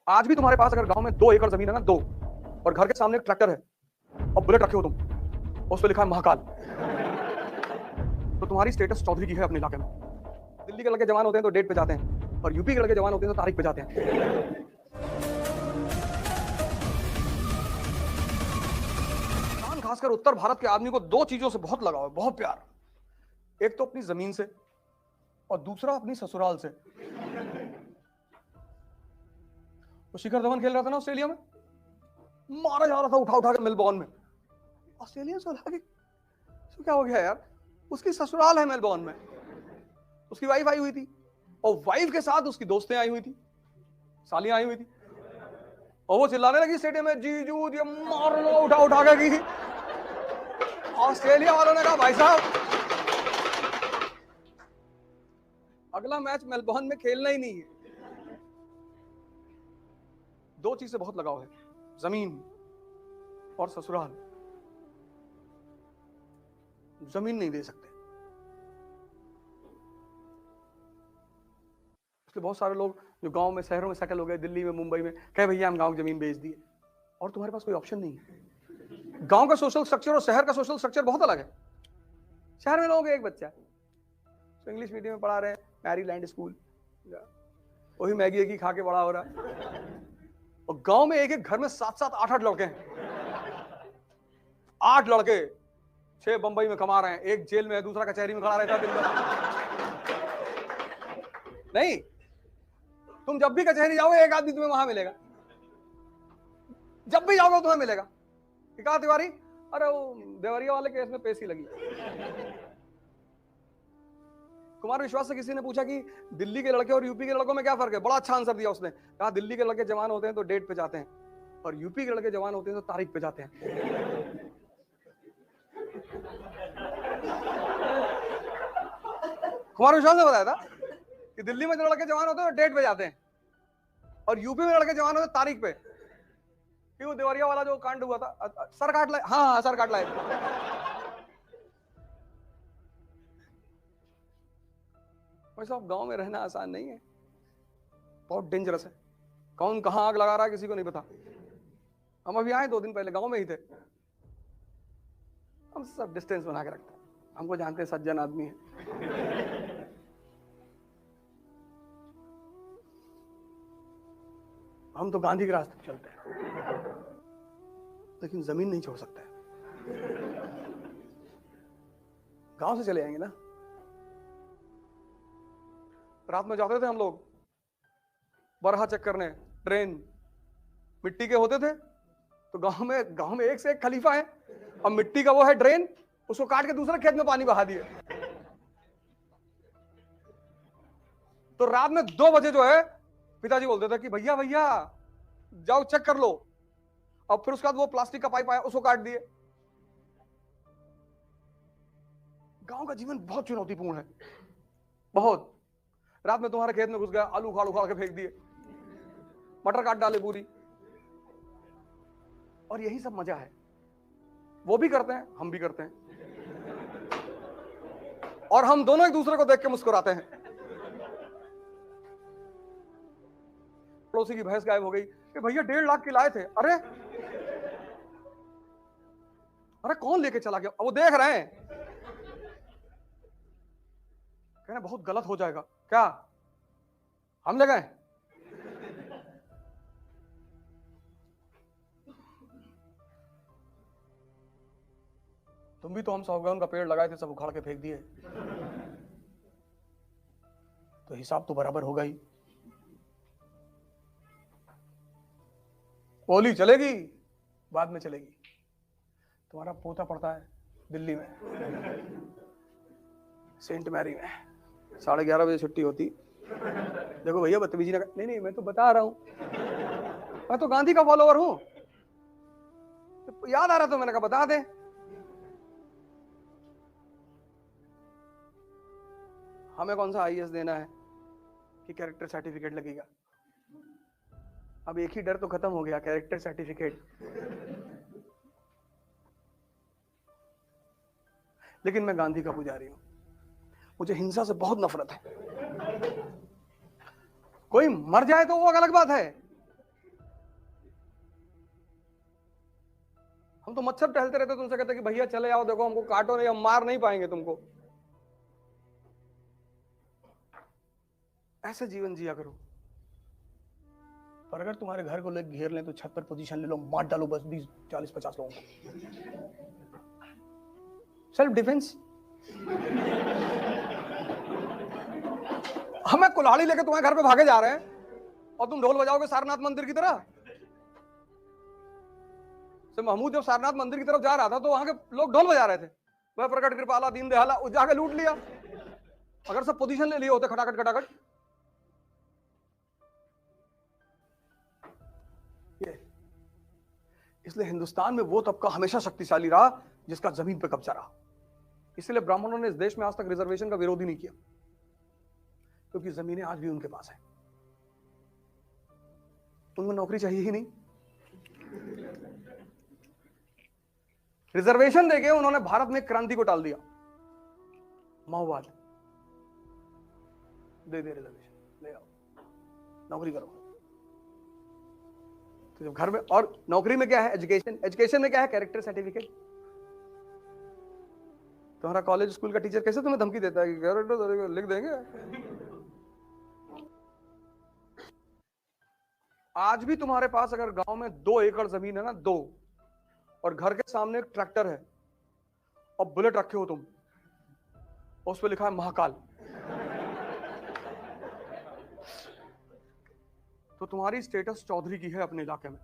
आज भी तुम्हारे पास अगर गांव में 2 एकड़ जमीन है ना, 2, और घर के सामने एक ट्रैक्टर है और बुलेट रखे हो तुम, उस पर लिखा है महाकाल, तो तुम्हारी स्टेटस चौधरी की है अपने इलाके में। दिल्ली के लड़के जवान होते हैं तो डेट पे जाते हैं, और यूपी के लड़के जवान होते हैं तो तारीख पे जाते हैं। खासकर उत्तर भारत के आदमी को 2 चीजों से बहुत लगाव है, बहुत प्यार। एक तो अपनी जमीन से, और दूसरा अपनी ससुराल से। तो शिखर धवन खेल रहा था ना ऑस्ट्रेलिया में, मारा जा रहा था उठा उठा के मेलबॉर्न में। ऑस्ट्रेलिया से लगा कि तो क्या हो गया यार, उसकी ससुराल है मेलबॉर्न में, उसकी वाइफ आई हुई थी, और वाइफ के साथ उसकी दोस्तें आई हुई थी, सालियां आई हुई थी, और वो चिल्लाने लगी स्टेडियम में, जीजू ये मार लो उठा उठा के की। ऑस्ट्रेलिया वालों ने कहा भाई साहब अगला मैच मेलबॉर्न में खेलना ही नहीं है। 2 चीज से बहुत लगाव है, जमीन और ससुराल। जमीन नहीं दे सकते, इसलिए बहुत सारे लोग जो गांव में शहरों में सेटल हो गए, दिल्ली में मुंबई में, कहे भैया हम गांव की जमीन बेच दिए, और तुम्हारे पास कोई ऑप्शन नहीं है। गांव का सोशल स्ट्रक्चर और शहर का सोशल स्ट्रक्चर बहुत अलग है। शहर में लोगों के एक बच्चा है तो इंग्लिश मीडियम में पढ़ा रहे हैं, मैरीलैंड स्कूल, वही मैगी एक ही खा के बड़ा हो रहा है। और गांव में एक एक घर में 7-7, 8-8 लड़के हैं, 8 लड़के, 6 बंबई में कमा रहे हैं, एक जेल में है, दूसरा कचहरी में खड़ा रहता है दिन भर। नहीं, तुम जब भी कचहरी जाओगे एक आदमी तुम्हें वहां मिलेगा, जब भी जाओगे तुम्हें मिलेगा। कहा तिवारी, अरे वो देवरिया वाले केस में पेशी लगी। कुमार विश्वास से किसी ने पूछा कि दिल्ली के लड़के और यूपी के लड़कों में क्या फर्क है, बड़ा अच्छा आंसर दिया उसने। कहा दिल्ली के लड़के जवान होते हैं तो डेट पे जाते हैं, और यूपी के लड़के जवान होते हैं तो तारीख पे जाते हैं। कुमार विश्वास ने बताया था कि दिल्ली में जो लड़के जवान होते हैं तो डेट पे जाते हैं, और यूपी में लड़के जवान होते हैं तारीख पे। कि वो देवरिया वाला जो कांड हुआ था, सर काट लाए, हाँ सर काट लाए। भाई साहब गांव में रहना आसान नहीं है, बहुत डेंजरस है। कौन कहां आग लगा रहा है किसी को नहीं पता। हम अभी आए 2 दिन पहले, गांव में ही थे। हम सब डिस्टेंस बना के रखते हैं, हमको जानते हैं सज्जन आदमी है। हम तो गांधी के रास्ते पे चलते हैं, लेकिन जमीन नहीं छोड़ सकते। गांव से चले आएंगे ना। रात में जाते थे हम लोग बरहा चेक करने, ट्रेन मिट्टी के होते थे, तो गांव में एक से एक खलीफा है, और मिट्टी का वो है ड्रेन, उसको काट के दूसरे खेत में पानी बहा दिए। तो रात में 2 बजे जो है पिताजी बोलते थे कि भैया भैया जाओ चेक कर लो, और फिर उसके बाद वो प्लास्टिक का पाइप आया उसको काट दिए। गांव का जीवन बहुत चुनौतीपूर्ण है, बहुत। रात में तुम्हारे खेत में घुस गया, आलू उखाड़ उखाड़ के फेंक दिए, मटर काट डाले पूरी, और यही सब मजा है। वो भी करते हैं, हम भी करते हैं, और हम दोनों एक दूसरे को देख के मुस्कुराते हैं। पड़ोसी की भैंस गायब हो गई कि भैया 1.5 लाख की लाए थे, अरे अरे कौन लेके चला गया, वो देख रहे हैं, कहना बहुत गलत हो जाएगा, क्या हम ले गए? तुम भी तो हम सागवान का पेड़ लगाए थे, सब उखाड़ के फेंक दिए, तो हिसाब तो बराबर होगा ही। होली चलेगी, बाद में चलेगी। तुम्हारा पोता पड़ता है दिल्ली में, सेंट मैरी में, 11:30 बजे छुट्टी होती। देखो भैया बदतमीजी ना, नहीं मैं तो बता रहा हूं, मैं तो गांधी का फॉलोवर हूं, तो याद आ रहा तो मैंने कहा बता दे। हमें कौन सा आईएएस देना है कि कैरेक्टर सर्टिफिकेट लगेगा। अब एक ही डर तो खत्म हो गया, कैरेक्टर सर्टिफिकेट। लेकिन मैं गांधी का पुजारी हूं, मुझे हिंसा से बहुत नफरत है। कोई मर जाए तो वो अलग बात है, हम तो मच्छर टहलते रहते, तुमसे कहते कि भैया चले आओ, देखो हमको काटो नहीं, हम मार नहीं पाएंगे तुमको। ऐसे जीवन जिया करो। पर अगर तुम्हारे घर को लोग घेर लें तो छत पर पोजीशन ले लो, मार डालो बस 20 40 50 लोगों को। Self defence. हमें कुल्हाड़ी लेके तुम्हारे घर पे भागे जा रहे हैं और तुम ढोल बजाओगे सारनाथ मंदिर की तरह। से महमूद जब सारनाथ मंदिर की तरफ जा रहा था तो वहां के लोग ढोल बजा रहे थे, वह प्रकट कृपाला दीन दयाला, जाके लूट लिया। अगर सब पोजीशन ले लिए होते खटाखट खटाखट। ये इसलिए हिंदुस्तान में वो तबका हमेशा शक्तिशाली रहा जिसका जमीन पे कब्जा रहा। इसलिए ब्राह्मणों ने इस देश में आज तक रिजर्वेशन का विरोध ही नहीं किया, क्योंकि जमीनें आज भी उनके पास है। उनको नौकरी चाहिए ही नहीं। रिजर्वेशन देके उन्होंने भारत में क्रांति को टाल दिया। माओवाद दे रिजर्वेशन, ले आओ नौकरी करो। तो जब घर में, और नौकरी में क्या है? एजुकेशन। एजुकेशन में क्या है? Character certificate. तुम्हारा कॉलेज स्कूल का टीचर कैसे तुम्हें धमकी देता है कि कैरेक्टर लिख देंगे। आज भी तुम्हारे पास अगर गांव में 2 एकड़ जमीन है ना, 2, और घर के सामने एक ट्रैक्टर है और बुलेट रखे हो तुम, उस पर लिखा है महाकाल, तो तुम्हारी स्टेटस चौधरी की है अपने इलाके में।